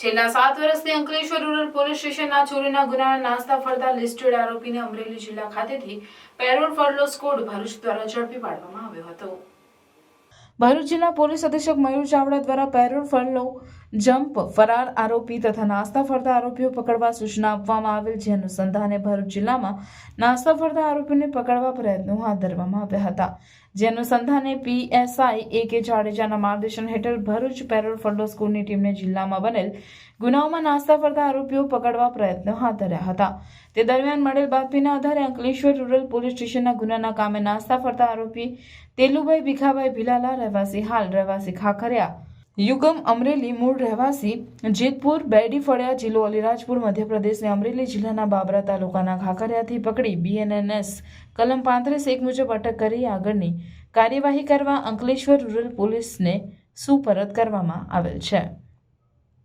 છેલ્લા 7 વર્ષથી Ankleshwar rural police સ્ટેશનના ચોરીના ગુનાના નાસ્તા ફરતા લિસ્ટેડ આરોપીને અમરેલી જિલ્લા ખાતેથી પેરોલ ફરલો સ્કોડ ભરૂચ દ્વારા ઝડપી પાડવામાં આવ્યો હતો। ભરૂચ જિલ્લા પોલીસ અધિક્ષક મયુર ચાવડા દ્વારા પેરોલ ફરલો જમ્પ ફરાર આરોપી તથા નાસ્તા ફરતા આરોપીઓ પકડવા સૂચના આપવામાં આવેલ, જે અનુસંધાને ભરૂચ જિલ્લામાં નાસ્તા ફરતા આરોપીઓને પકડવા પ્રયત્નો હાથ ધરવામાં આવ્યા હતા। જે અનુસંધાને પીએસઆઈ A.K. જાડેજાના માર્ગદર્શન હેઠળ ભરૂચ પેરોલ ફરલો સ્કોડની ટીમને જિલ્લામાં બનેલ ગુનાઓમાં નાસ્તા ફરતા આરોપીઓ પકડવા પ્રયત્નો હાથ ધર્યા હતા। તે દરમિયાન મળેલ બાતમીના આધારે અંકલેશ્વર રૂરલ પોલીસ સ્ટેશનના ગુનાના કામે નાસ્તા ફરતા આરોપી તેલુભાઈ ભીખાભાઈ ભીલાલા રહેવાસી હાલ રહેવાસી ખાખરિયા યુગમ અમરેલી મૂળ રહેવાસી જેતપુર બેડી ફળિયા જિલ્લો અલીરાજપુર મધ્યપ્રદેશને અમરેલી જિલ્લાના બાબરા તાલુકાના ખાખરિયાથી પકડી BNNS કલમ 35(1) મુજબ અટક કરી આગળની કાર્યવાહી કરવા અંકલેશ્વર રૂરલ પોલીસને સુપરત કરવામાં આવેલ છે।